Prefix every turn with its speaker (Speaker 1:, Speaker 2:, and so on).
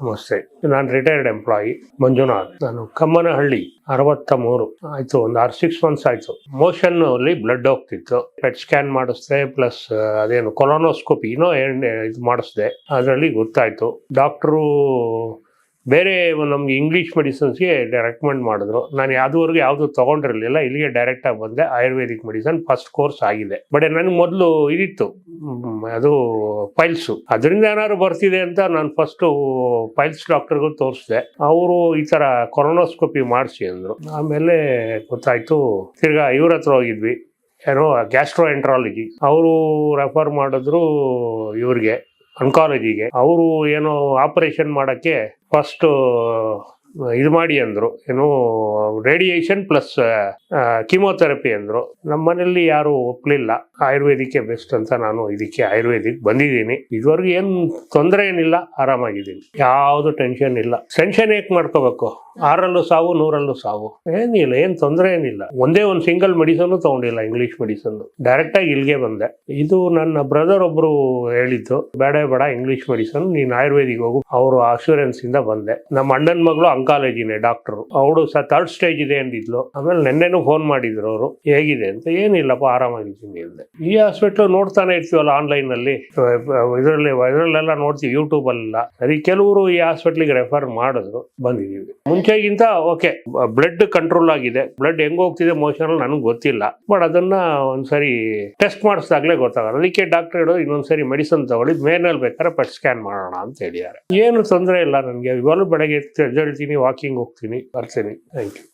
Speaker 1: ನಮಸ್ತೆ, ನಾನು retired employee Manjunath. ನಾನು ಕಮ್ಮನಹಳ್ಳಿ 63 ಆಯ್ತು, ಒಂದು 6 ಮಂತ್ಸ್ ಆಯ್ತು. ಮೋಷನ್ ಅಲ್ಲಿ ಬ್ಲಡ್ ಹೋಗ್ತಿತ್ತು. ಪೆಟ್ ಸ್ಕ್ಯಾನ್ ಮಾಡಿಸ್ದೆ, ಪ್ಲಸ್ ಅದೇನು ಕೊಲೊನೋಸ್ಕೋಪಿ ಇದು ಮಾಡಿಸ್ದೆ. ಅದರಲ್ಲಿ ಗೊತ್ತಾಯ್ತು. ಡಾಕ್ಟ್ರು ಬೇರೆ ನಮ್ಗೆ ಇಂಗ್ಲೀಷ್ ಮೆಡಿಸಿನ್ಸ್ಗೆ ರೆಕಮೆಂಡ್ ಮಾಡಿದ್ರು. ನಾನು ಯಾವ್ದುವರೆಗೂ ಯಾವುದು ತಗೊಂಡಿರಲಿಲ್ಲ. ಇಲ್ಲಿಗೆ ಡೈರೆಕ್ಟ್ ಆಗಿ ಬಂದೆ. ಆಯುರ್ವೇದಿಕ್ ಮೆಡಿಸಿನ್ ಫಸ್ಟ್ ಕೋರ್ಸ್ ಆಗಿದೆ. ಬಟ್ ನನಗೆ ಮೊದಲು ಇದಿತ್ತು, ಅದು ಪೈಲ್ಸು. ಅದರಿಂದ ಏನಾದ್ರು ಬರ್ತಿದೆ ಅಂತ ನಾನು ಫಸ್ಟು ಪೈಲ್ಸ್ ಡಾಕ್ಟರ್ಗೂ ತೋರಿಸಿದೆ. ಅವರು ಈ ಥರ ಕೊಲೊನೋಸ್ಕೋಪಿ ಮಾಡಿಸಿ ಅಂದರು. ಆಮೇಲೆ ಗೊತ್ತಾಯ್ತು. ತಿರ್ಗಾ ಇವ್ರ ಹತ್ರ ಹೋಗಿದ್ವಿ, ಏನೋ ಗ್ಯಾಸ್ಟ್ರೋ ಎಂಟ್ರಾಲಜಿ. ಅವರು ರೆಫರ್ ಮಾಡಿದ್ರು ಇವ್ರಿಗೆ, ಅನ್ಕಾಲಜಿಗೆ. ಅವರು ಏನೋ ಆಪರೇಷನ್ ಮಾಡೋಕ್ಕೆ ಫಸ್ಟ್ ಇದು ಮಾಡಿ ಅಂದರು, ಏನು ರೇಡಿಯೇಷನ್ ಪ್ಲಸ್ ಕೀಮೋಥೆರಪಿ ಅಂದರು. ನಮ್ಮ ಮನೇಲಿ ಯಾರು ಒಪ್ಪಲಿಲ್ಲ. ಆಯುರ್ವೇದಿಕ್ಕೆ ಬೆಸ್ಟ್ ಅಂತ ನಾನು ಇದಕ್ಕೆ ಆಯುರ್ವೇದಿಕ್ ಬಂದಿದ್ದೀನಿ. ಇದುವರೆಗೂ ಏನು ತೊಂದರೆ ಏನಿಲ್ಲ, ಆರಾಮಾಗಿದ್ದೀನಿ. ಯಾವುದು ಟೆನ್ಷನ್ ಇಲ್ಲ. ಟೆನ್ಷನ್ ಏಕೆ ಮಾಡ್ಕೋಬೇಕು? 6ರಲ್ಲೂ ಸಾವು 100ರಲ್ಲೂ ಸಾವು. ಏನಿಲ್ಲ, ಏನು ತೊಂದರೆ ಏನಿಲ್ಲ. ಒಂದೇ ಒಂದು ಸಿಂಗಲ್ ಮೆಡಿಸನ್ನು ತಗೊಂಡಿಲ್ಲ, ಇಂಗ್ಲೀಷ್ ಮೆಡಿಸನ್. ಡೈರೆಕ್ಟಾಗಿ ಇಲ್ಲಿಗೆ ಬಂದೆ. ಇದು ನನ್ನ ಬ್ರದರ್ ಒಬ್ರು ಹೇಳಿದ್ದು, ಬೇಡ ಇಂಗ್ಲೀಷ್ ಮೆಡಿಸನ್, ನೀನು ಆಯುರ್ವೇದಿಕ್ ಹೋಗು. ಅವರು ಅಶ್ಯೂರೆನ್ಸ್ ಇಂದ ಬಂದೆ. ನಮ್ಮ ಅಣ್ಣನ ಮಗಳು ಅಂಕಾಲಜಿನೇ ಡಾಕ್ಟರ್. ಅವಳು 3rd ಸ್ಟೇಜ್ ಇದೆ ಅಂದಿದ್ಲು. ಆಮೇಲೆ ನೆನ್ನೆನೂ ಫೋನ್ ಮಾಡಿದ್ರು ಅವರು, ಹೇಗಿದೆ ಅಂತ. ಏನಿಲ್ಲಪ್ಪ, ಆರಾಮಾಗಿದ್ದೀನಿ ಅಂದೆ. ಈ ಹಾಸ್ಪಿಟ್ಲು ನೋಡ್ತಾನೆ ಇರ್ತೀವಲ್ಲ ಆನ್ಲೈನ್ ಅಲ್ಲಿ, ಇದರಲ್ಲೆಲ್ಲ ನೋಡ್ತೀವಿ, ಯೂಟ್ಯೂಬ್ ಅಲ್ಲ. ಸರಿ, ಕೆಲವರು ಈ ಹಾಸ್ಪಿಟ್ಲಿಗೆ ರೆಫರ್ ಮಾಡಿದ್ರು, ಬಂದಿದ್ದೀವಿ. ಮುಂಚೆಗಿಂತ ಓಕೆ, ಬ್ಲಡ್ ಕಂಟ್ರೋಲ್ ಆಗಿದೆ. ಬ್ಲಡ್ ಹೆಂಗ್ ಹೋಗ್ತಿದೆ ಮೋಷನ್ ನನಗೆ ಗೊತ್ತಿಲ್ಲ. ಬಟ್ ಅದನ್ನ ಒಂದ್ಸರಿ ಟೆಸ್ಟ್ ಮಾಡಿಸಿದಾಗಲೇ ಗೊತ್ತಾಗಲ್ಲ. ಅದಕ್ಕೆ ಡಾಕ್ಟರ್ ಹೇಳೋದು, ಇನ್ನೊಂದ್ಸರಿ ಮೆಡಿಸಿನ್ ತಗೊಳ್ಳಿ, ಮೇನಲ್ಲಿ ಬೇಕಾದ್ರೆ ಪೆಟ್ ಸ್ಕ್ಯಾನ್ ಮಾಡೋಣ ಅಂತ ಹೇಳಿದ್ದಾರೆ. ಏನು ತೊಂದರೆ ಇಲ್ಲ ನನಗೆ. ಇವಾಗಲೂ ಬೆಳಗ್ಗೆ ಎದ್ದೇಳ್ತೀನಿ, ವಾಕಿಂಗ್ ಹೋಗ್ತೀನಿ, ಬರ್ತೀನಿ. Thank you.